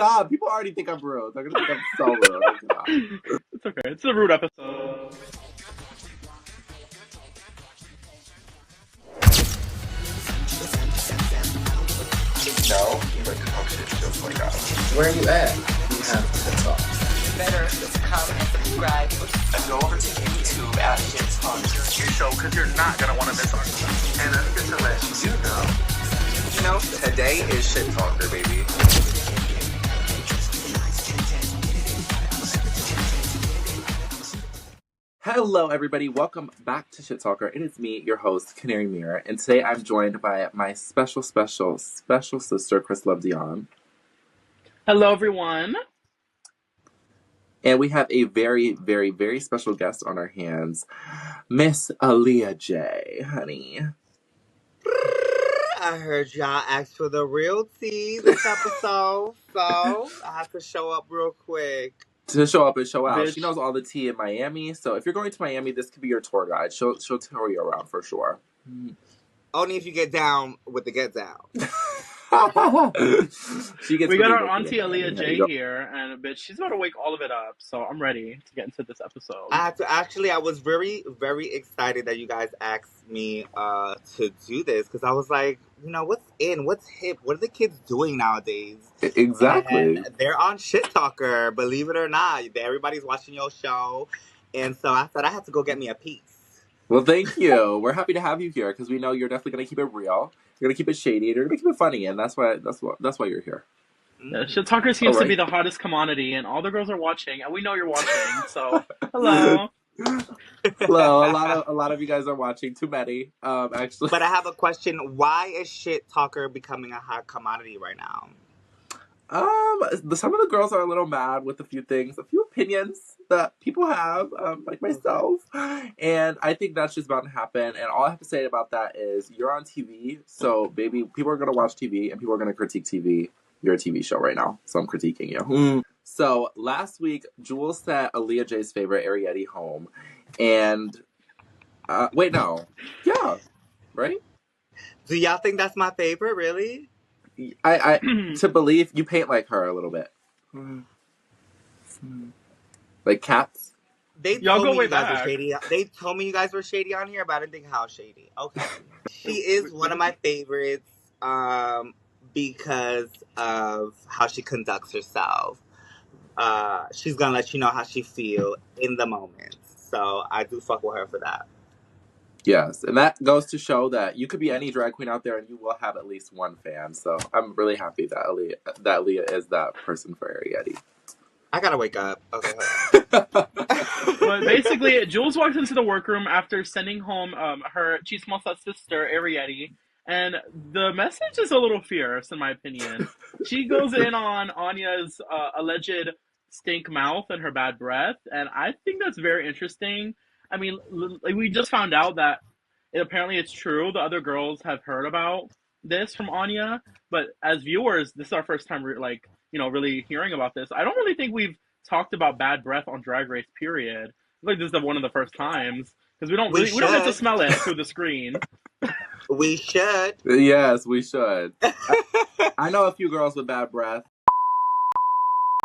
stop. People already think I'm rude. They're gonna think I'm so rude. Stop. It's okay. It's a rude episode. No, but talk shit just like us. Where are you at? You have to talk. Better come and subscribe. And go over to YouTube at Shit Talker. Your show, because you're not going to want to miss ours. And I'm just to let you know. You know, today is Shit Talker, baby. Hello, everybody. Welcome back to Shit Talker. It is me, your host, Kanary Mirror, and today I'm joined by my special sister, Kris Dion. Hello, everyone. And we have a very, very, very special guest on our hands, Miss Aaliya Jae, honey. I heard y'all ask for the real tea this episode, so I have to show up real quick. To show up and show out. Bitch. She knows all the tea in Miami, so if you're going to Miami, this could be your tour guide. She'll tour you around for sure. Only if you get down with the get down. We got our auntie Aaliya Jae here, and bitch, she's about to wake all of it up, so I'm ready to get into this episode. I was very, very excited that you guys asked me to do this, because I was like, you know, what's hip? What are the kids doing nowadays? Exactly. And they're on Shit Talker, believe it or not. Everybody's watching your show, and so I thought I had to go get me a piece. Well, thank you. We're happy to have you here because we know you're definitely going to keep it real. You're going to keep it shady. And you're going to keep it funny, and that's why you're here. Yeah, Shit Talker seems to be the hottest commodity, and all the girls are watching, and we know you're watching. So, hello. Hello. A lot of you guys are watching. Too many, actually. But I have a question. Why is Shit Talker becoming a hot commodity right now? Some of the girls are a little mad with a few things, a few opinions that people have, like myself, and I think that's just about to happen. And all I have to say about that is you're on TV, so baby, people are gonna watch TV and people are gonna critique TV. You're a TV show right now, so I'm critiquing you. So last week, Juules sent Aaliya Jae's favorite Ariete home, and wait, no, yeah, right? Do y'all think that's my favorite? Really? I to believe you paint like her a little bit. Like cats. Y'all go way back. Were shady. They told me you guys were shady on here, but I didn't think how shady. Okay. She is one of my favorites because of how she conducts herself. She's gonna let you know how she feels in the moment. So I do fuck with her for that. Yes, and that goes to show that you could be any drag queen out there and you will have at least one fan. So I'm really happy that Aaliya is that person for Ariete. I gotta wake up. Okay. But basically, Juules walks into the workroom after sending home her chismosa sister, Ariete, and the message is a little fierce, in my opinion. She goes in on Anya's alleged stink mouth and her bad breath, and I think that's very interesting. I mean, like, we just found out that apparently it's true. The other girls have heard about this from Anya, but as viewers, this is our first time, really hearing about this. I don't really think we've talked about bad breath on Drag Race, period. Like, this is one of the first times, because we don't get to smell it through the screen. We should. Yes, we should. I know a few girls with bad breath.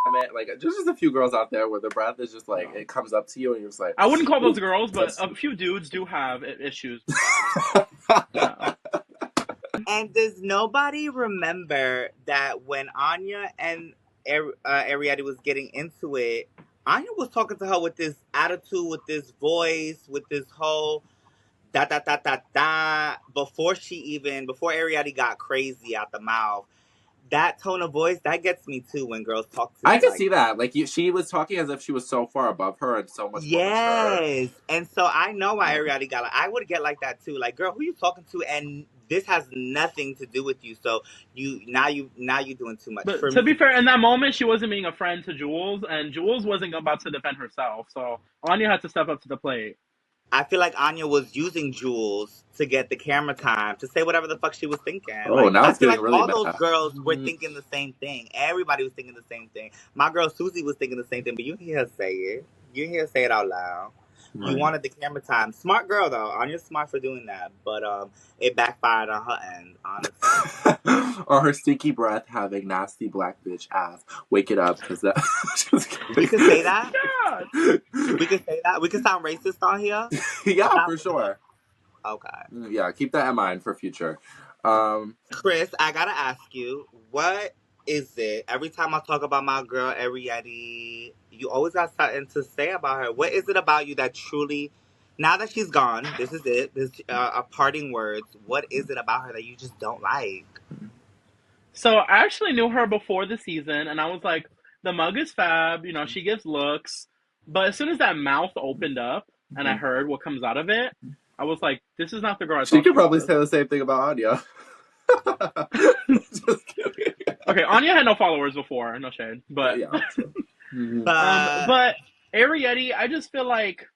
I mean, like, just a few girls out there where the breath is just like, it comes up to you and you're just like... I wouldn't call those girls, but a few dudes do have issues. Yeah. And does nobody remember that when Anya and Ariete was getting into it, Anya was talking to her with this attitude, with this voice, with this whole da-da-da-da-da, before Ariete got crazy out the mouth. That tone of voice, that gets me too when girls talk to me. I can see that. Like, she was talking as if she was so far above her and so much more mature. Yes. And so I know why Ariete got I would get like that too. Like, girl, who you talking to? And this has nothing to do with you. So you doing too much. But to be fair, in that moment, she wasn't being a friend to Juules, and Juules wasn't about to defend herself. So Anya had to step up to the plate. I feel like Anya was using Juules to get the camera time to say whatever the fuck she was thinking. Oh, now it's getting really bad. All those girls were thinking the same thing. Everybody was thinking the same thing. My girl Susie was thinking the same thing, but you hear her say it. You hear her say it out loud. You wanted the camera time. Smart girl though. Anya's smart for doing that, but it backfired on her end, honestly. Or her stinky breath having nasty black bitch ass. Wake it up, because that. We could say that. God. We could say that. We could sound racist on here. Yeah, for sure. Okay. Yeah, keep that in mind for future. Kris, I gotta ask you, what is it? Every time I talk about my girl Ariette, you always got something to say about her. What is it about you that truly, now that she's gone, this is it. This a parting words. What is it about her that you just don't like? So I actually knew her before the season, and I was like, the mug is fab. You know, she gives looks. But as soon as that mouth opened up, and I heard what comes out of it, I was like, this is not the girl I thought She could probably was. say the same thing about Anya. Just kidding. Okay, Anya had no followers before, no shade, but Yeah. but Ariette, I just feel like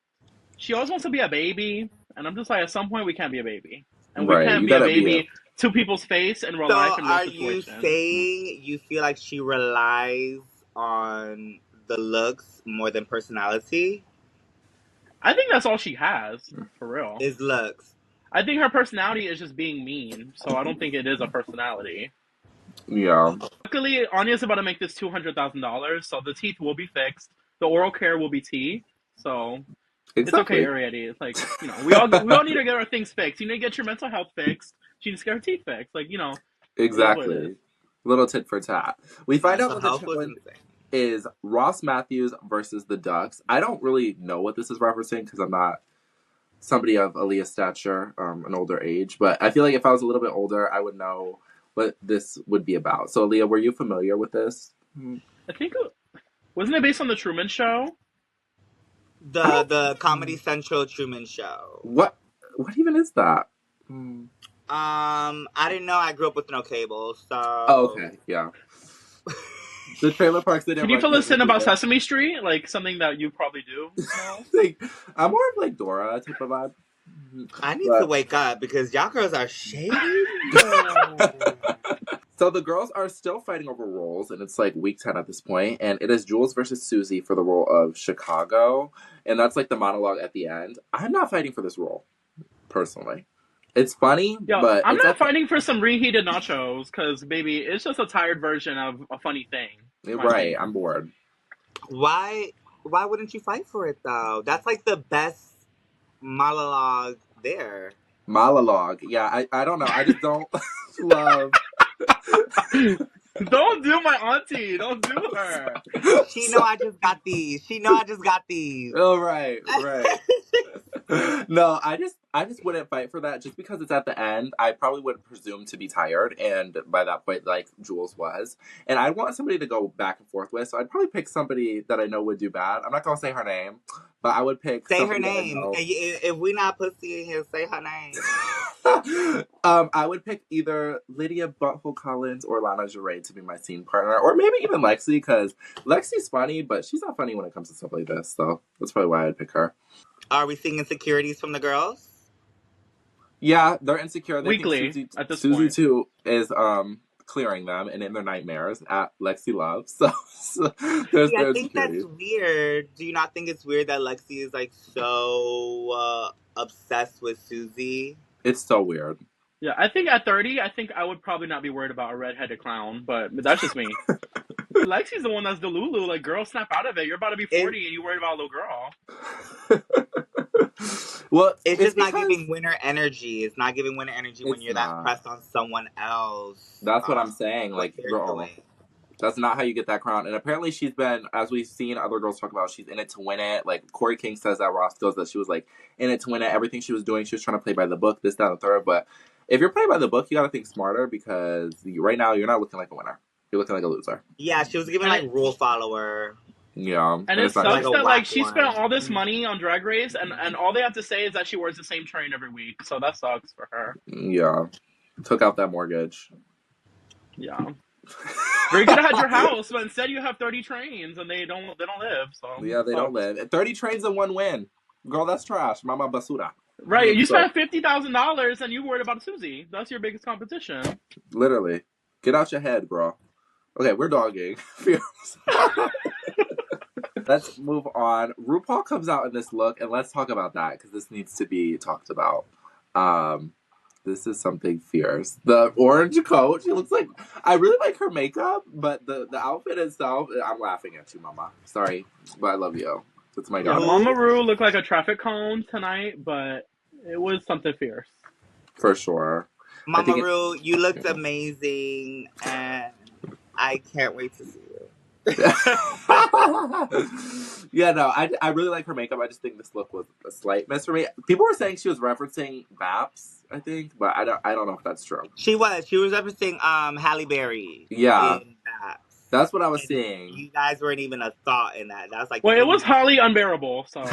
she always wants to be a baby, and I'm just like, at some point we can't be a baby, and we Right, can't you be a gotta be baby to people's face in real So life in real are you situation. saying you feel like she relies on the looks more than personality? I think that's all she has, for real. Is looks. I think her personality is just being mean, so I don't think it is a personality. Yeah. Luckily, Anya's about to make this $200,000, so the teeth will be fixed. The oral care will be tea, so it's okay, Ariette. It's like, you know, we all need to get our things fixed. You need to get your mental health fixed. She needs to get her teeth fixed. Like, you know. Exactly. Little tit for tat. We find out what the health was challenge insane. is Ross Matthews versus the Ducks. I don't really know what this is referencing because I'm not somebody of Aaliya's stature, an older age. But I feel like if I was a little bit older, I would know what this would be about. So, Aaliya, were you familiar with this? I think, wasn't it based on the Truman Show? The Comedy Central Truman Show. What even is that? I didn't know. I grew up with no cable, so. Oh, okay, yeah. The trailer parks didn't. Can you fill us in about Sesame Street? Like something that you probably do? Like, I'm more of like Dora type of vibe. I need to wake up because y'all girls are shady. So the girls are still fighting over roles, and it's like week 10 at this point, and it is Juules versus Susie for the role of Chicago, and that's like the monologue at the end. I'm not fighting for this role, personally. It's funny, but I'm not fighting for some reheated nachos, because, baby, it's just a tired version of a funny thing. Right, I'm bored. Why wouldn't you fight for it, though? That's like the best monologue there. Monologue, yeah, I don't know. I just don't love... Don't do my auntie. Don't do her. She know I just got these. Oh, right. No, I just wouldn't fight for that just because it's at the end. I probably would presume to be tired, and by that point, like Juules was. And I want somebody to go back and forth with, so I'd probably pick somebody that I know would do bad. I'm not going to say her name, but I would pick Say her name. If we not pussy in here, say her name. I would pick either Lydia Butthole Collins or Lana Jae to be my scene partner, or maybe even Lexi, because Lexi's funny, but she's not funny when it comes to stuff like this, so that's probably why I'd pick her. Are we seeing insecurities from the girls? Yeah, they're insecure. They Weekly, think at this Susie point. too is clearing them and in their nightmares at Lexi Love. So there's I think that's weird. Do you not think it's weird that Lexi is like so obsessed with Susie? It's so weird. Yeah, I think at 30, I would probably not be worried about a redheaded clown, but that's just me. Lexi's the one that's the Lulu. Like, girl, snap out of it. You're about to be 40 and you're worried about a little girl. Well, it's just not giving winner energy. It's not giving winner energy when you're that pressed on someone else. That's what I'm saying. Like, girl, that's not how you get that crown. And apparently she's been, as we've seen other girls talk about, she's in it to win it. Like, Corey King says that Ross goes that she was, like, in it to win it. Everything she was doing, she was trying to play by the book, this, that, and the third. But if you're playing by the book, you got to think smarter, because right now you're not looking like a winner. You're looking like a loser. Yeah, she was giving, like, rule follower. Yeah. And it sucks that, like, she spent all this money on Drag Race, and all they have to say is that she wears the same train every week. So that sucks for her. Yeah. Took out that mortgage. Yeah. Or you could have had your house, but instead you have 30 trains, and they don't live. So yeah, they don't live. 30 trains and one win. Girl, that's trash. Mama basura. Right, you spent $50,000 and you worried about Susie. That's your biggest competition. Literally. Get out your head, girl. Okay, we're dogging. Let's move on. RuPaul comes out in this look, and let's talk about that because this needs to be talked about. This is something fierce. The orange coat, she looks like... I really like her makeup, but the outfit itself, I'm laughing at you, Mama. Sorry, but I love you. It's my Yeah, God. Mama Ru looked like a traffic cone tonight, but it was something fierce. For sure. Mama Ru, you looked amazing, and I can't wait to see you. Yeah, no, I really like her makeup. I just think this look was a slight miss for me. People were saying she was referencing Baps, I think, but I don't know if that's true. She was referencing Halle Berry. Yeah, in Baps. That's what I was seeing. You guys weren't even a thought in that. That was like... Well, it was Holly Unbearable, so...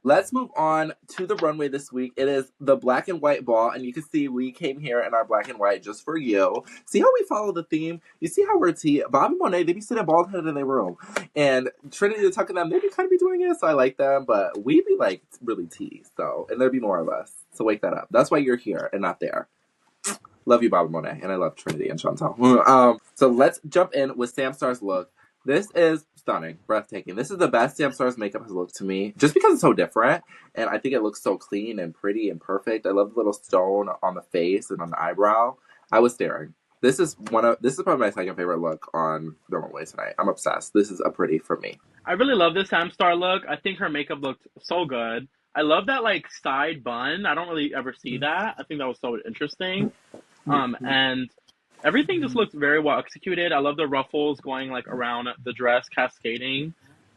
Let's move on to the runway this week. It is the black and white ball, and you can see we came here in our black and white just for you. See how we follow the theme? You see how we're tea? Bob and Monet, they be sitting bald headed in their room. And Trinity and Tuck and them, they be kind of be doing it, so I like them, but we be like really tea, so, and there'd be more of us. So wake that up. That's why you're here and not there. Love you, Bob and Monet, and I love Trinity and Chantal. So let's jump in with Samstar's look. This is stunning, breathtaking. This is the best Samstar's makeup has looked to me, just because it's so different, and I think it looks so clean and pretty and perfect. I love the little stone on the face and on the eyebrow. I was staring. This is probably my second favorite look on the runway tonight. I'm obsessed. This is a pretty for me. I really love this Samstar look. I think her makeup looked so good. I love that like side bun. I don't really ever see that. I think that was so interesting. And everything just looked very well executed. I love the ruffles going like around the dress, cascading.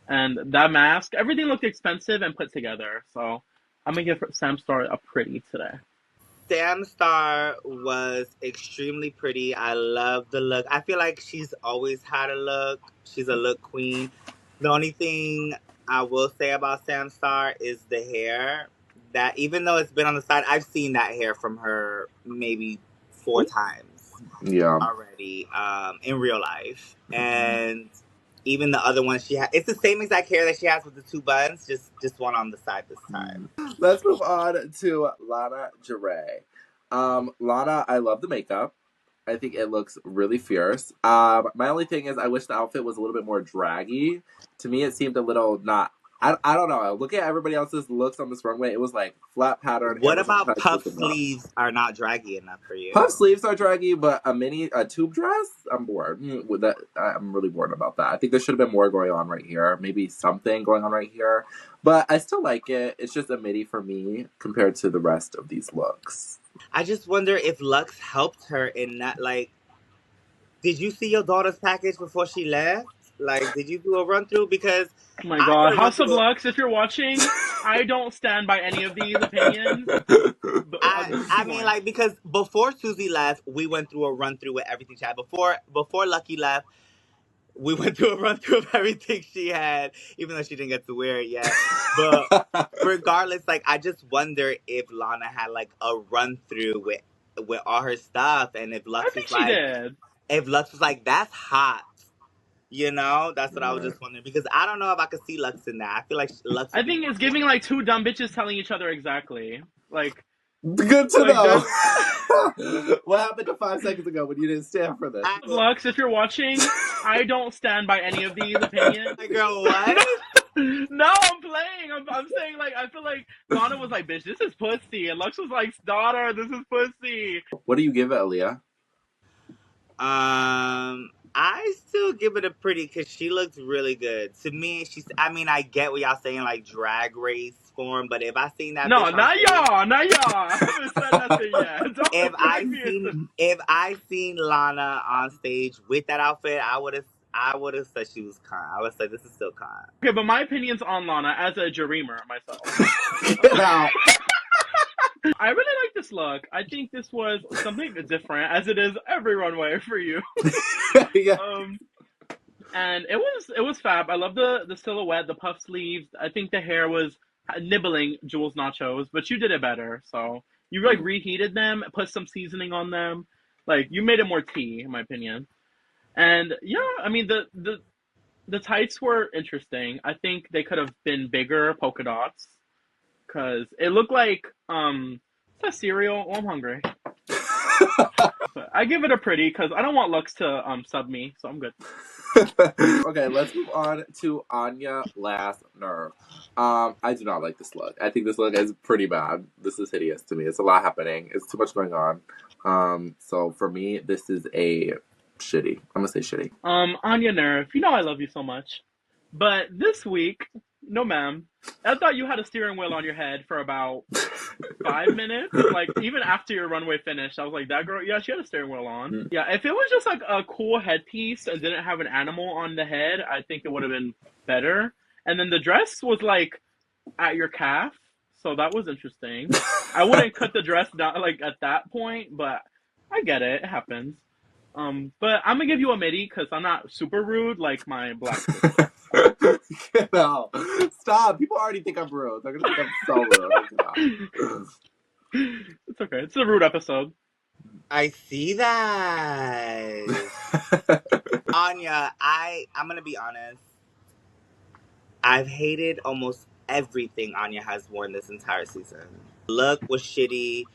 And that mask, everything looked expensive and put together. So I'm going to give Samstar a pretty today. Samstar was extremely pretty. I love the look. I feel like she's always had a look. She's a look queen. The only thing I will say about Samstar is the hair. That even though it's been on the side, I've seen that hair from her maybe 4 times. Yeah. Already in real life. And even the other one she has, it's the same exact hair that she has with the 2 buns, just one on the side this time. Let's move on to Aaliya Jae. Lana, I love the makeup. I think it looks really fierce. My only thing is I wish the outfit was a little bit more draggy. To me, it seemed a little not... I don't know. Look at everybody else's looks on this runway. It was like flat pattern. What about puff sleeves are not draggy enough for you? Puff sleeves are draggy, but a tube dress? I'm bored. With that, I'm really bored about that. I think there should have been more going on right here. Maybe something going on right here. But I still like it. It's just a midi for me compared to the rest of these looks. I just wonder if Lux helped her in that. Like, did you see your daughter's package before she left? Like, did you do a run through? Because oh my God, House of Lux, if you're watching, I don't stand by any of these opinions. I mean, like, because before Susie left, we went through a run through with everything she had. Before Lucky left, we went through a run through of everything she had, even though she didn't get to wear it yet. But regardless, like, I just wonder if Lana had like a run through with all her stuff, and if Lux was like, if Lux was like, that's hot. You know, that's what I was just wondering, because I don't know if I could see Lux in that. I feel like Lux. I think it's giving like 2 dumb bitches telling each other exactly. Like, good to know. What happened to 5 seconds ago when you didn't stand for this? Lux, if you're watching, I don't stand by any of these opinions. Girl, what? No, I'm playing. I'm saying, like, I feel like Lana was like, bitch, this is pussy. And Lux was like, daughter, this is pussy. What do you give it, Aaliya? I still give it a pretty, because she looks really good. To me, I mean, I get what y'all saying, like, drag race form, but if I seen that... No, not y'all. I haven't said nothing yet. If I seen Lana on stage with that outfit, I would have said she was con. I would say this is still con. Okay, but my opinion's on Lana as a dreamer myself. Get out. I really like this look. I think this was something different, as it is every runway for you. Yeah. And it was fab. I love the silhouette, the puff sleeves. I think the hair was nibbling Juules nachos, but you did it better. So you like reheated them, put some seasoning on them. Like, you made it more tea, in my opinion. And yeah, I mean the tights were interesting. I think they could have been bigger polka dots, because it looked like is that cereal? Oh, I'm hungry. But I give it a pretty, because I don't want Lux to sub me, so I'm good. Okay, let's move on to Anya Last Nerve. I do not like this look. I think this look is pretty bad. This is hideous to me. It's a lot happening. It's too much going on. So for me, this is a shitty. I'm gonna say shitty. Anya Nerve, you know I love you so much. But this week, no ma'am. I thought you had a steering wheel on your head for about 5 minutes. Like, even after your runway finished, I was like, that girl, yeah, she had a steering wheel on. Yeah, if it was just like a cool headpiece and didn't have an animal on the head, I think it would have been better. And then the dress was like at your calf, so that was interesting. I wouldn't cut the dress down like at that point, but I get it. It happens. But I'm gonna give you a midi because I'm not super rude like my black sister. No, stop. People already think I'm rude. They're gonna think I'm so rude. It's okay. It's a rude episode. I see that. Anya, I'm gonna be honest. I've hated almost everything Anya has worn this entire season. The look was shitty.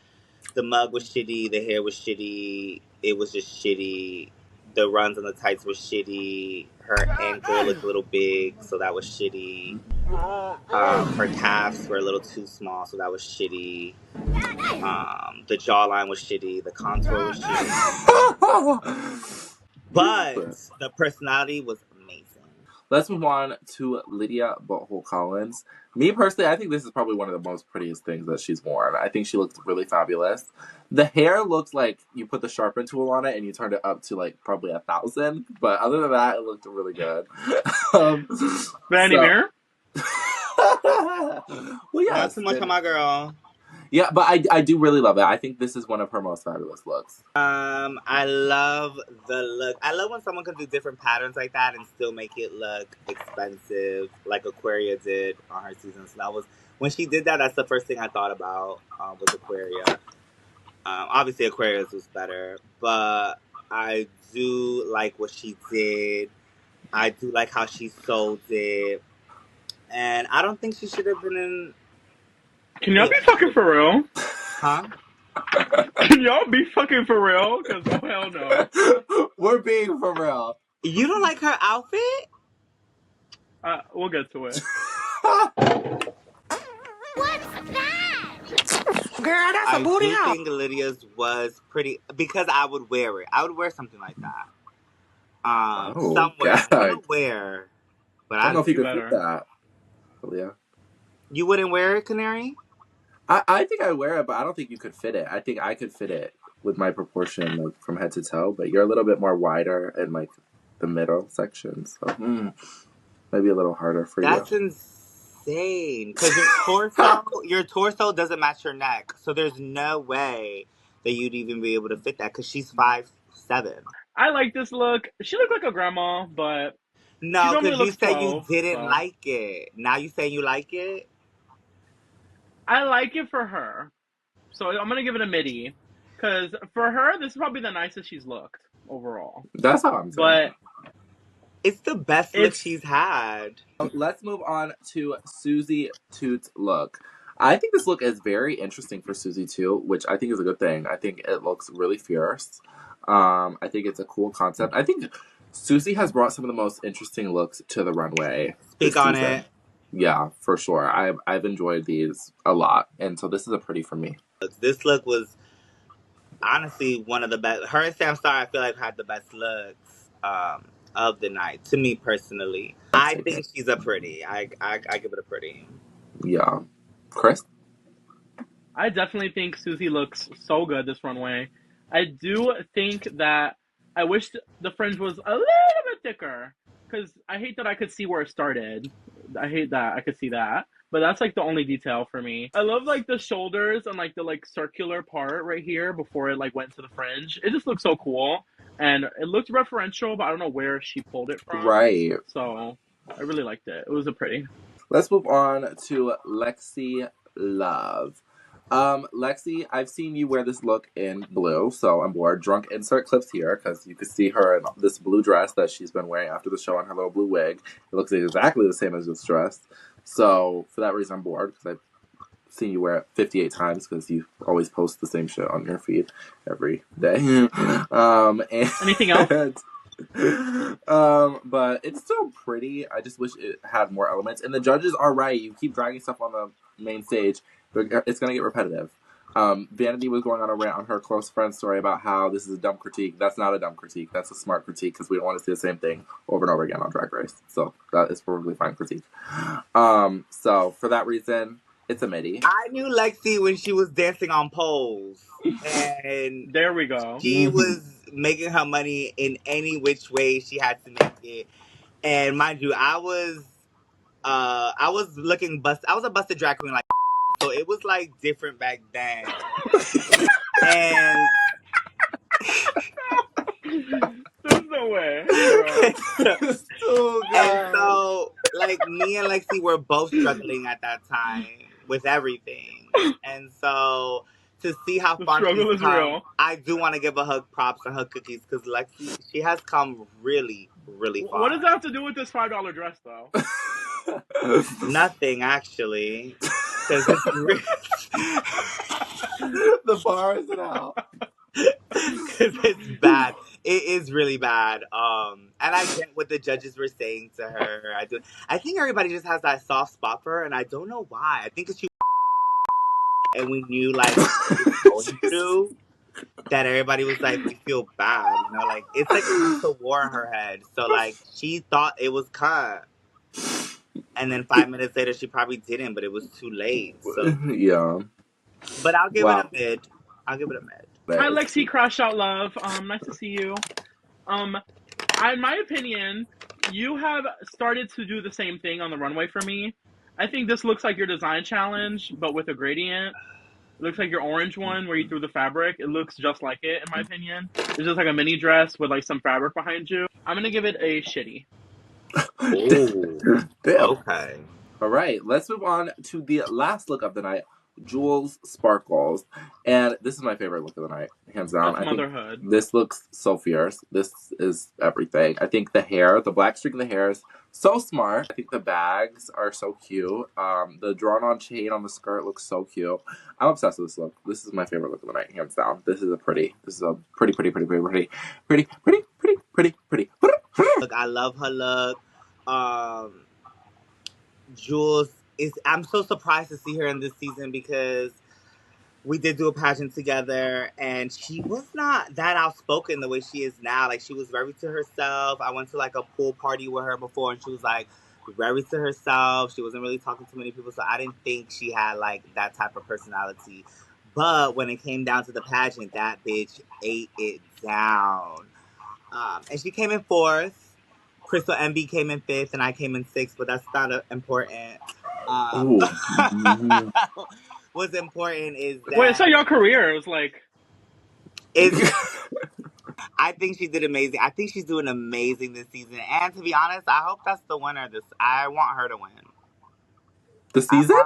The mug was shitty. The hair was shitty. It was just shitty. The runs on the tights were shitty. Her ankle looked a little big, so that was shitty. Her calves were a little too small, so that was shitty. The jawline was shitty. The contour was shitty. But the personality was amazing. Let's move on to Lydia Butthole Collins. Me personally, I think this is probably one of the most prettiest things that she's worn. I think she looks really fabulous. The hair looks like you put the sharpen tool on it and you turned it up to like probably 1,000. But other than that, it looked really good. Vanity Mirror? Well, yeah. Not too much on my girl. Yeah, but I do really love it. I think this is one of her most fabulous looks. I love the look. I love when someone can do different patterns like that and still make it look expensive, like Aquaria did on her season. So that was when she did that. That's the first thing I thought about with Aquaria. Obviously, Aquarius was better, but I do like what she did. I do like how she sold it, and I don't think she should have been in. Can y'all be fucking for real? Huh? Can y'all be fucking for real? Because, oh, hell no. We're being for real. You don't like her outfit? We'll get to it. What's that? Girl, that's a booty out. I think Lydia's was pretty, because I would wear it. I would wear something like that. Somewhere. I would wear, but I don't know if you could fit that. Yeah. You wouldn't wear it, Kanary? I think I wear it, but I don't think you could fit it. I think I could fit it with my proportion, like from head to toe. But you're a little bit more wider in like the middle section, so maybe a little harder for you. That's insane. Because your torso doesn't match your neck, so there's no way that you'd even be able to fit that. Because she's 5'7". I like this look. She looked like a grandma, but no, because you said you didn't like it. Now you say you like it. I like it for her. So I'm going to give it a midi. Because for her, this is probably the nicest she's looked overall. That's how I'm saying. But it's the best look she's had. Let's move on to Susie Toots' look. I think this look is very interesting for Susie too, which I think is a good thing. I think it looks really fierce. I think it's a cool concept. I think Susie has brought some of the most interesting looks to the runway. Speak on it. Yeah, for sure. I've enjoyed these a lot, and so this is a pretty for me. This look was honestly one of the best. Her and Sam Star, I feel like, had the best looks of the night. To me personally, I think she's a pretty. I give it a pretty. Yeah, Kris. I definitely think Susie looks so good this runway. I do think that I wish the fringe was a little bit thicker, because I hate that I could see where it started. I hate that I could see that, but that's like the only detail for me. I love like the shoulders and like the like circular part right here before it like went to the fringe. It just looks so cool, and it looked referential, but I don't know where she pulled it from. Right. So I really liked it. It was a pretty. Let's move on to Lexi Love. Lexi, I've seen you wear this look in blue, so I'm bored. Drunk insert clips here, because you can see her in this blue dress that she's been wearing after the show on her little blue wig. It looks exactly the same as this dress. So, for that reason, I'm bored, because I've seen you wear it 58 times, because you always post the same shit on your feed every day. Anything else? But but it's still pretty. I just wish it had more elements. And the judges are right. You keep dragging stuff on the main stage, but it's going to get repetitive. Vanity was going on a rant on her close friend story about how this is a dumb critique. That's not a dumb critique. That's a smart critique because we don't want to see the same thing over and over again on Drag Race. So that is probably fine critique. So for that reason, it's a midi. I knew Lexi when she was dancing on poles. And there we go. She was making her money in any which way she had to make it. And mind you, I was looking I was a busted drag queen, like, so it was like different back then. And there's no way. And so, like, me and Lexi were both struggling at that time with everything. And so, to see how far she's come, real. I do want to give a hug props and hug cookies because Lexi, she has come really, really far. What does that have to do with this $5 dress, though? Nothing, actually. Because it's the bar is out. Because it's bad. It is really bad. And I get what the judges were saying to her. I think everybody just has that soft spot for her, and I don't know why. I think it's she and we knew, like, going through that everybody was like, we feel bad, you know? Like, it's like a war in her head. So, like, she thought it was cut. And then 5 minutes later, she probably didn't, but it was too late. So. Yeah. But I'll give it a mid. I'll give it a mid. Hi, Lexi, Crash Out Love. Nice to see you. In my opinion, you have started to do the same thing on the runway for me. I think this looks like your design challenge, but with a gradient. It looks like your orange one where you threw the fabric. It looks just like it, in my opinion. It's just like a mini dress with like some fabric behind you. I'm going to give it a shitty. Oh, okay. All right, let's move on to the last look of the night, Juules Sparkles. And this is my favorite look of the night, hands down. That's motherhood. This looks so fierce. This is everything. I think the hair, the black streak in the hair is so smart. I think the bags are so cute. The drawn-on chain on the skirt looks so cute. I'm obsessed with this look. This is my favorite look of the night, hands down. This is a pretty. Look, I love her look. Juules I'm so surprised to see her in this season because we did do a pageant together and she was not that outspoken the way she is now. Like, she was very to herself. I went to like a pool party with her before and she was like very to herself. She wasn't really talking to many people, so I didn't think she had like that type of personality. But when it came down to the pageant, that bitch ate it down. And she came in 4th. Crystal MB came in 5th and I came in 6th, but that's not important. What's important is that... Wait, so your career was like... I think she did amazing. I think she's doing amazing this season. And to be honest, I hope that's the winner. I want her to win. The season?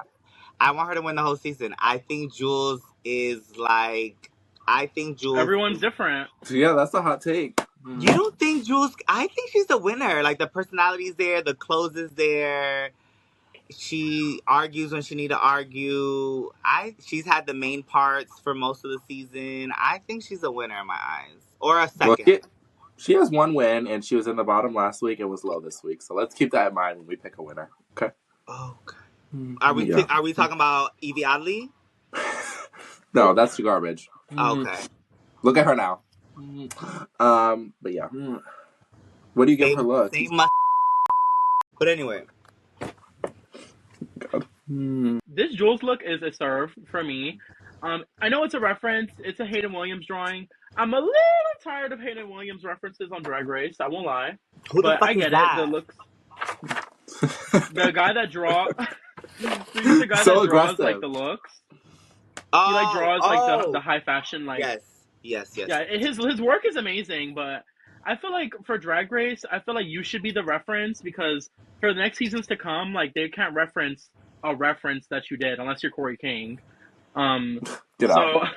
I want her to win the whole season. I think Juules is like... Everyone's different. Yeah, that's a hot take. You don't think Juules... I think she's the winner. Like, the personality's there. The clothes is there. She argues when she need to argue. She's had the main parts for most of the season. I think she's a winner in my eyes. Or a second. Well, she has one win, and she was in the bottom last week and was low this week. So let's keep that in mind when we pick a winner. Okay? Okay. Are we talking about Evie Oddly? No, that's garbage. Okay. Look at her now. But yeah. What do you give her look? But anyway. God. This Juules look is a serve for me. I know it's a reference. It's a Hayden Williams drawing. I'm a little tired of Hayden Williams references on Drag Race. I won't lie. But I get it. The looks. The guy that draws. The guy so that draws aggressive. like the looks. He like draws like the high fashion like. Yes. Yeah, his work is amazing, but I feel like for Drag Race, I feel like you should be the reference because for the next seasons to come, like they can't reference a reference that you did unless you're Corey King. Get out.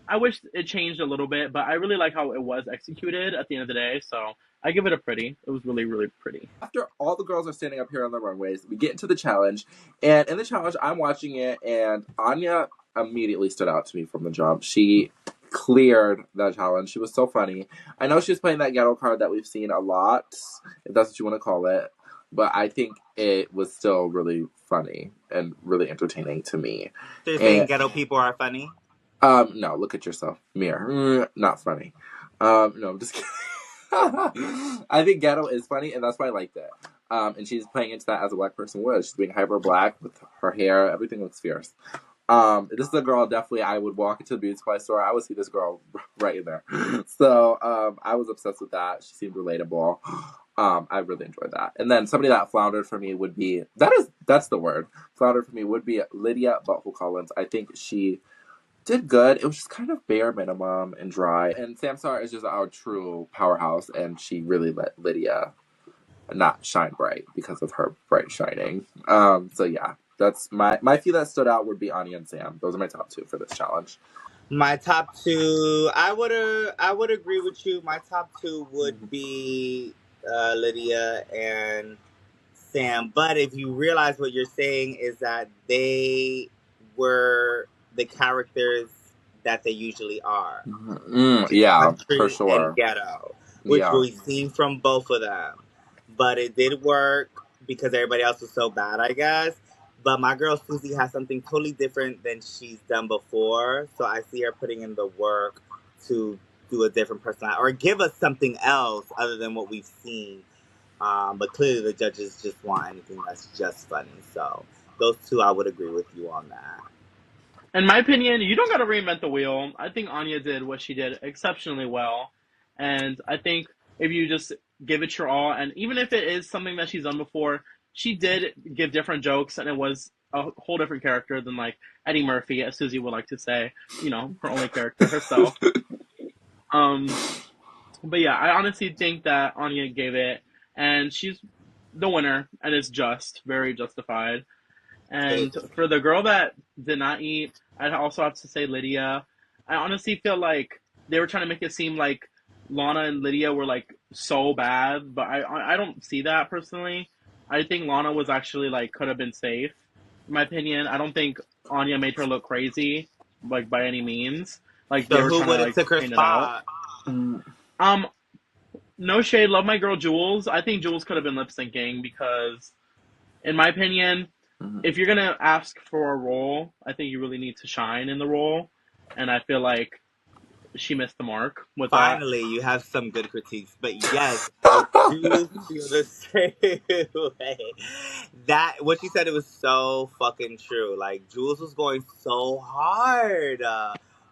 I wish it changed a little bit, but I really like how it was executed at the end of the day. So I give it a pretty. It was really, really pretty. After all the girls are standing up here on the runways, we get into the challenge, and in the challenge, I'm watching it, and Aaliya immediately stood out to me from the jump. She cleared that challenge. She was so funny. I know she was playing that ghetto card that we've seen a lot, if that's what you want to call it. But I think it was still really funny and really entertaining to me. So you're saying ghetto people are funny? No, look at yourself. Mirror. Not funny. No, I'm just kidding. I think ghetto is funny, and that's why I liked it. And she's playing into that as a black person would. She's being hyper black with her hair. Everything looks fierce. This is a girl definitely I would walk into the beauty supply store. I would see this girl right in there. So I was obsessed with that. She seemed relatable. I really enjoyed that. And then somebody that floundered for me would be that's the word. Floundered for me would be Lydia Butthole Collins. I think she did good. It was just kind of bare minimum and dry. And Samsar is just our true powerhouse, and she really let Lydia not shine bright because of her bright shining. So yeah, that's my few that stood out would be Aaliya and Sam. Those are my top two for this challenge. My top two, I would agree with you. My top two would be Lydia and Sam. But if you realize what you're saying is that they were the characters that they usually are. Yeah, Country for sure. and ghetto, which we've seen from both of them. But it did work because everybody else was so bad, I guess. But my girl Susie has something totally different than she's done before. So I see her putting in the work to do a different personality or give us something else other than what we've seen. But clearly the judges just want anything that's just funny. So those two, I would agree with you on that. In my opinion, you don't got to reinvent the wheel. I think Aaliya did what she did exceptionally well. And I think if you just give it your all, and even if it is something that she's done before, she did give different jokes, and it was a whole different character than, like, Eddie Murphy, as Susie would like to say. You know, her only character herself. But yeah, I honestly think that Aaliya gave it, and she's the winner, and it's just, very justified. And for the girl that did not eat, I'd also have to say Lydia. I honestly feel like they were trying to make it seem like Lana and Lydia were, like, so bad, but I don't see that personally. I think Lana was actually, like, could have been safe, in my opinion. I don't think Aaliya made her look crazy, like, by any means. Like, So they were who trying would to, have like, took her paint it spot? out. No shade, love my girl Juules. I think Juules could have been lip syncing because, in my opinion, if you're gonna ask for a role, I think you really need to shine in the role, and I feel like she missed the mark with Finally, you have some good critiques, but yes, I do feel the same way. That what she said, it was so fucking true. Like Juules was going so hard.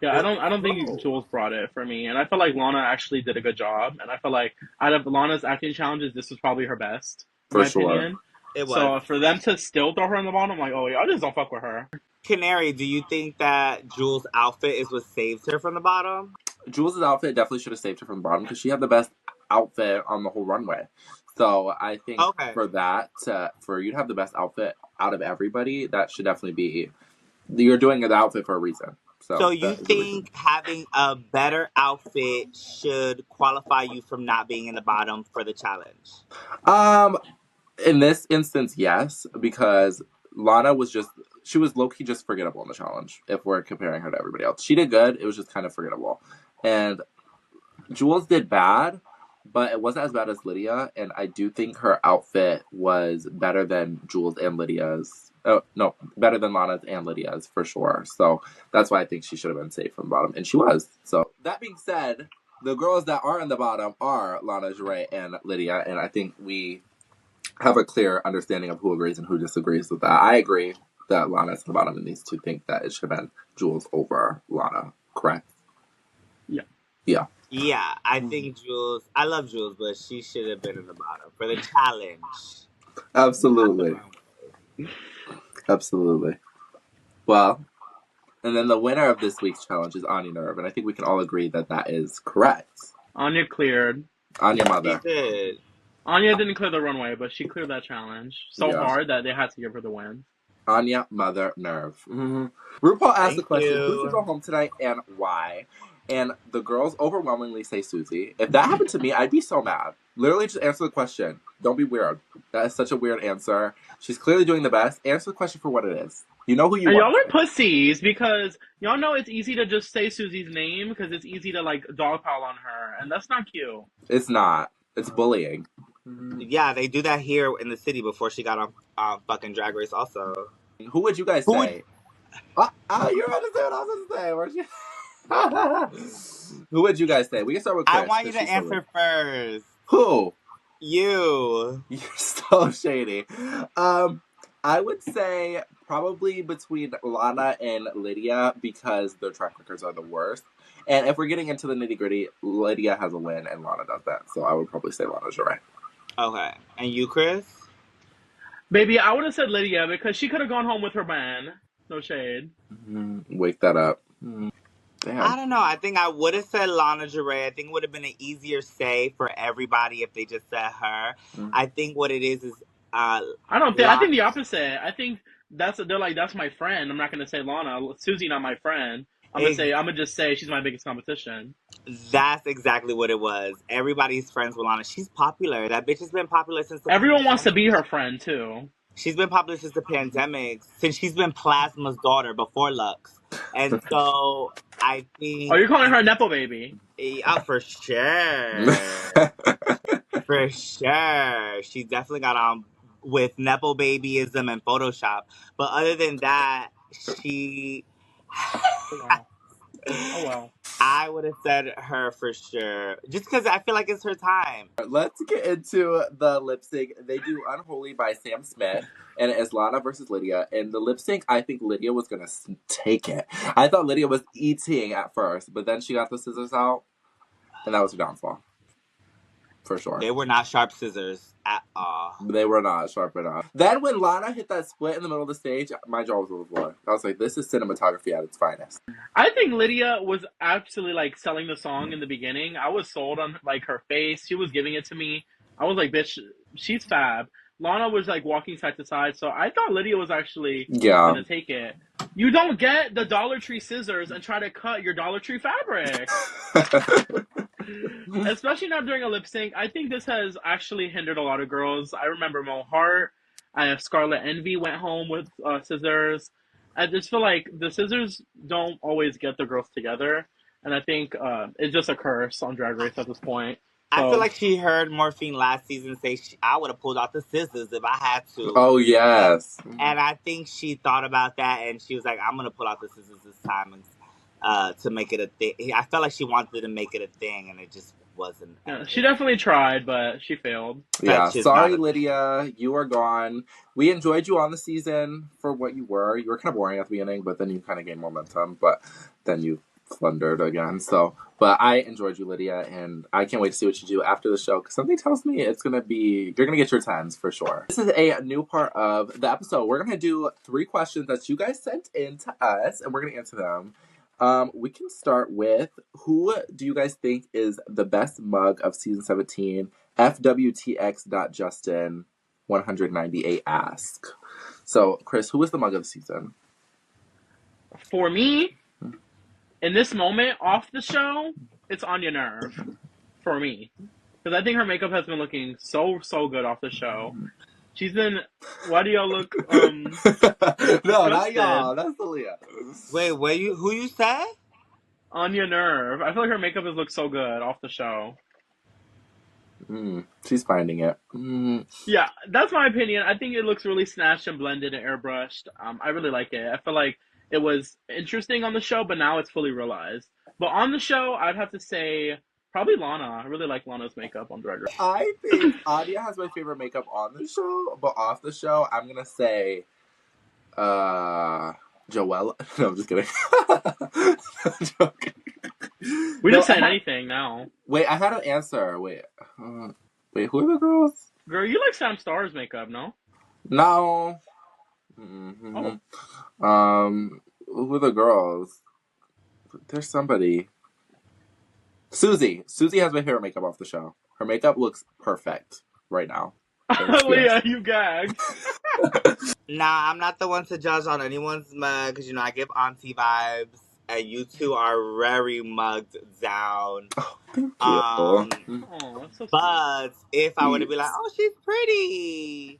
Yeah, I don't think Juules brought it for me, and I feel like Lana actually did a good job, and I feel like out of Lana's acting challenges, this was probably her best, in my opinion. It was. So for them to still throw her in the bottom, I'm like, oh, y'all just don't fuck with her. Kanary, do you think that Jules' outfit is what saved her from the bottom? Jules' outfit definitely should have saved her from the bottom because she had the best outfit on the whole runway. So I think for that, for you to have the best outfit out of everybody, that should definitely be, you're doing the outfit for a reason. So you think having a better outfit should qualify you from not being in the bottom for the challenge? In this instance, yes, because Lana was she was low-key just forgettable in the challenge, if we're comparing her to everybody else. She did good, it was just kind of forgettable. And Juules did bad, but it wasn't as bad as Lydia, and I do think her outfit was better than Juules and Lydia's. Oh, no, better than Lana's and Lydia's, for sure. So that's why I think she should have been safe from the bottom, and she was. So that being said, the girls that are in the bottom are Aaliya Jae and Lydia, and I think we have a clear understanding of who agrees and who disagrees with that. I agree that Lana's at the bottom, and these two think that it should have been Juules over Lana, correct? Yeah. Yeah, I think Juules, I love Juules, but she should have been in the bottom for the challenge. Absolutely. Absolutely. Well, and then the winner of this week's challenge is Aaliya Nerve, and I think we can all agree that that is correct. Aaliya cleared. Aaliya Mother. She did. Aaliya didn't clear the runway, but she cleared that challenge so hard that they had to give her the win. Aaliya Mother Nerve. Mm-hmm. RuPaul asked the question, who should go home tonight and why? And the girls overwhelmingly say Susie. If that happened to me, I'd be so mad. Literally just answer the question. Don't be weird. That is such a weird answer. She's clearly doing the best. Answer the question for what it is. You know who you And want. y'all are pussies because y'all know it's easy to just say Susie's name because it's easy to like dogpile on her, and that's not cute. It's not. It's bullying. Yeah, they do that here in the city before she got on fucking Drag Race also. Who would you guys Who would- say? You're about to say what I was going to say, weren't you? Who would you guys say? We can start with Kris. I want you to answer first. Who? You. You're so shady. I would say probably between Lana and Lydia because their track records are the worst. And if we're getting into the nitty gritty, Lydia has a win and Lana does that. So I would probably say Lana Jae. Okay. And you, Kris? Baby, I would have said Lydia because she could have gone home with her man. No shade. Wake that up. Damn. I don't know. I think I would have said Lana Jae. I think it would have been an easier say for everybody if they just said her. I think what it is I don't think. I think the opposite. I think they're like that's my friend. I'm not gonna say Lana. Susie, not my friend. I'm gonna just say she's my biggest competition. That's exactly what it was. Everybody's friends with Lana. She's popular. That bitch has been popular since the Everyone wants to be her friend too. She's been popular since the pandemic, since she's been Plasma's daughter before Lux. And so I think. Oh, you're calling her a Nepo baby? Yeah, for sure. For sure. She definitely got on with Nepo babyism and Photoshop. But other than that, she. Oh, wow. I would have said her for sure. Just because I feel like it's her time. Let's get into the lip sync. They do Unholy by Sam Smith, and it's Lana versus Lydia. And the lip sync, I think Lydia was going to take it. I thought Lydia was eating at first, but then she got the scissors out, and that was her downfall. For sure. They were not sharp scissors at all. They were not sharp enough. Then when Lana hit that split in the middle of the stage, my jaw was on the floor. I was like, this is cinematography at its finest. I think Lydia was absolutely like selling the song in the beginning. I was sold on like her face. She was giving it to me. I was like, bitch, she's fab. Lana was like walking side to side, so I thought Lydia was actually gonna take it. You don't get the Dollar Tree scissors and try to cut your Dollar Tree fabric. Especially not during a lip sync. I think this has actually hindered a lot of girls. I remember Mo Hart. I have Scarlet Envy went home with scissors. I just feel like the scissors don't always get the girls together, and I think it's just a curse on Drag Race at this point. I feel like she heard Morphine last season say, I would have pulled out the scissors if I had to. Oh, yes. And I think she thought about that, and she was like, I'm going to pull out the scissors this time to make it a thing. I felt like she wanted to make it a thing, and it just wasn't. Yeah, she definitely tried, but she failed. Yeah, sorry, Lydia. You are gone. We enjoyed you on the season for what you were. You were kind of boring at the beginning, but then you kind of gained momentum, but then you flundered again. So, but I enjoyed you, Lydia, and I can't wait to see what you do after the show, because something tells me it's going to be, you're going to get your 10s for sure. This is a new part of the episode. We're going to do 3 questions that you guys sent in to us, and we're going to answer them. We can start with, who do you guys think is the best mug of season 17? FWTX.Justin198 ask. So, Kris, who is the mug of the season? For me, in this moment, off the show, it's Anya Nerve. For me. Because I think her makeup has been looking so good off the show. She's been... Why do y'all look... No, not y'all. That's Aaliya. Wait, who you said? Anya Nerve. I feel like her makeup has looked so good off the show. She's finding it. Yeah, that's my opinion. I think it looks really snatched and blended and airbrushed. I really like it. I feel like it was interesting on the show, but now it's fully realized. But on the show, I'd have to say probably Lana. I really like Lana's makeup on Drag Race. I think Anya has my favorite makeup on the show, but off the show, I'm gonna say Joella. No, I'm just kidding. I'm joking. We didn't say anything now. Wait, I had an answer. Wait, who are the girls? Girl, you like Sam Starr's makeup, no? No. Mm-hmm. Oh. Who are the girls? There's somebody. Susie. Susie has my favorite makeup off the show. Her makeup looks perfect right now. Aaliya, you gagged. Nah, I'm not the one to judge on anyone's mug, because, I give auntie vibes, and you two are very mugged down. Oh, thank you. Oh, that's so but if I were to be like, oh, she's pretty,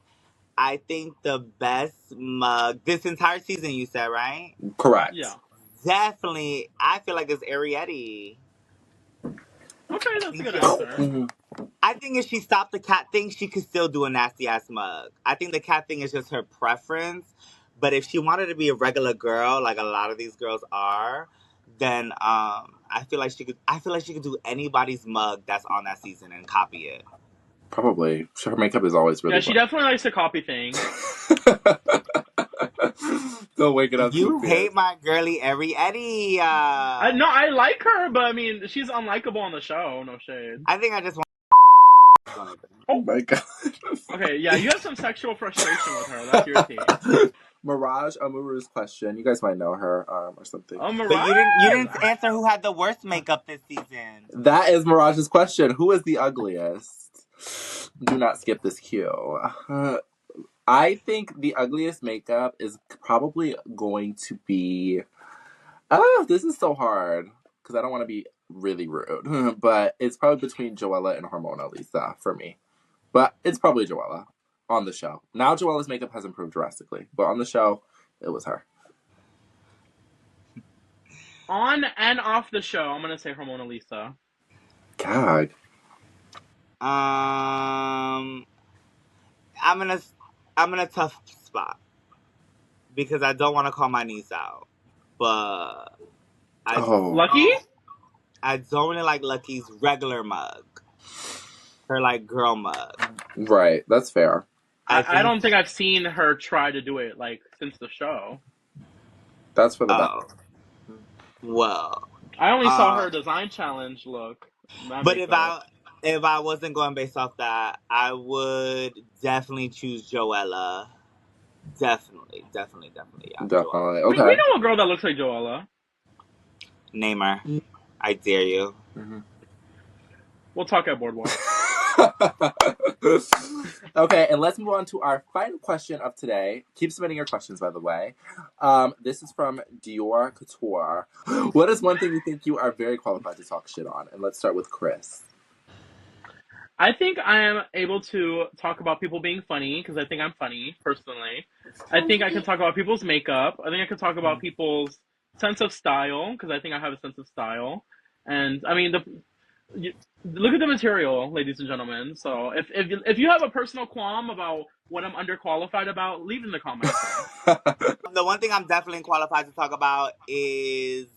I think the best mug this entire season, you said, right? Correct. Yeah. Definitely, I feel like it's Ariete. Okay, that's a good answer. Mhm. I think if she stopped the cat thing, she could still do a nasty ass mug. I think the cat thing is just her preference. But if she wanted to be a regular girl, like a lot of these girls are, then I feel like she could. I feel like she could do anybody's mug that's on that season and copy it. Probably. Her makeup is always really Yeah, she definitely likes to copy things. Don't wake it up You too hate fast. my girly Ariete. No, I like her, but I mean, she's unlikable on the show. No shade. I think I just want. Oh my god. Okay, yeah, you have some sexual frustration with her. That's irritating. Mirage Amuru's question. You guys might know her or something. Oh, Mirage! But you didn't answer who had the worst makeup this season. That is Mirage's question. Who is the ugliest? Do not skip this cue. I think the ugliest makeup is probably going to be... Oh, this is so hard. Because I don't want to be really rude. But it's probably between Joella and Hormona Lisa for me. But it's probably Joella on the show. Now Joella's makeup has improved drastically. But on the show, it was her. On and off the show, I'm gonna say Hormona Lisa. God. I'm in a tough spot because I don't want to call my niece out, but Lucky? I don't really like Lucky's regular mug, her like girl mug. Right, that's fair. I don't think I've seen her try to do it like since the show. That's for the best. Well, I only saw her design challenge look. But if I wasn't going based off that, I would definitely choose Joella. Definitely. Yeah, Definitely. We Okay. know a girl that looks like Joella. Name her. I dare you. Mm-hmm. We'll talk at Boardwalk. Okay, and let's move on to our final question of today. Keep submitting your questions, by the way. This is from Dior Couture. What is one thing you think you are very qualified to talk shit on? And let's start with Kris. I think I am able to talk about people being funny because I think I'm funny, personally. I think I can talk about people's makeup. I think I can talk about people's sense of style because I think I have a sense of style. And, I mean, look at the material, ladies and gentlemen. So if you have a personal qualm about what I'm underqualified about, leave it in the comments. The one thing I'm definitely qualified to talk about is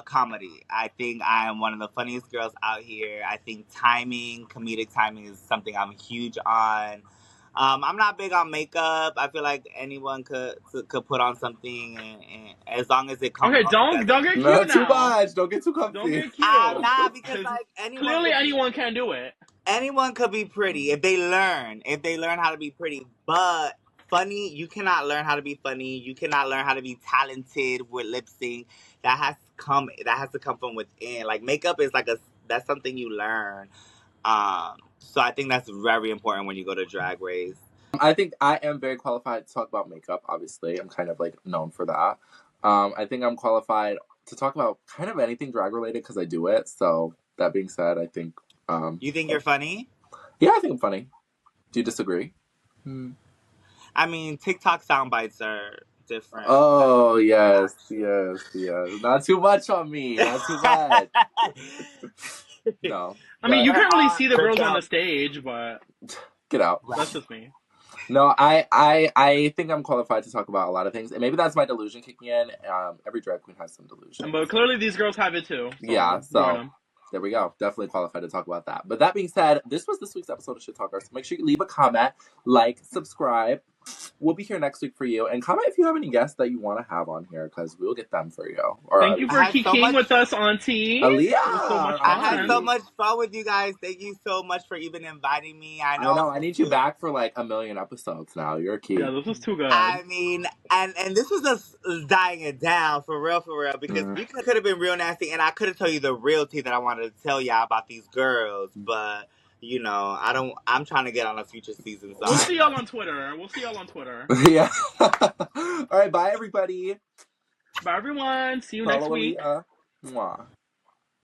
comedy. I think I am one of the funniest girls out here. I think comedic timing is something I'm huge on. I'm not big on makeup. I feel like anyone could put on something, and as long as it comes. Okay, don't get cute Not now. too much. Don't get too comfy. Don't get cute. Nah, because like anyone can do it. Anyone could be pretty if they learn how to be pretty. But funny, you cannot learn how to be funny. You cannot learn how to be talented with lip sync. That has to come from within. Like makeup is that's something you learn. So I think that's very important when you go to Drag Race. I think I am very qualified to talk about makeup, obviously. I'm kind of like known for that. I think I'm qualified to talk about kind of anything drag related because I do it. So that being said, I think... you think you're funny? Yeah, I think I'm funny. Do you disagree? I mean, TikTok sound bites are different. Oh, yes. Not too much on me. Not too much. No. I mean, you can't really see the girls on the stage, but... Get out. That's just me. No, I think I'm qualified to talk about a lot of things. And maybe that's my delusion kicking in. Every drag queen has some delusion. But clearly these girls have it too. So, yeah, so there we go. Definitely qualified to talk about that. But that being said, this was this week's episode of Shit Talker. So make sure you leave a comment, like, subscribe. We'll be here next week for you. And comment if you have any guests that you want to have on here, because we'll get them for you. Thank you for kicking with us, Auntie. Aaliya. I had so much fun with you guys. Thank you so much for even inviting me. I know. I need you back for like 1 million episodes now. You're a key. Yeah, this was too good. I mean, and this was just dying it down for real, because we could have been real nasty, and I could have told you the real tea that I wanted to tell y'all about these girls, but you know, I'm trying to get on a future season. So we'll see y'all on Twitter. Yeah. All right, bye everybody. Bye everyone. See you next week. Mwah.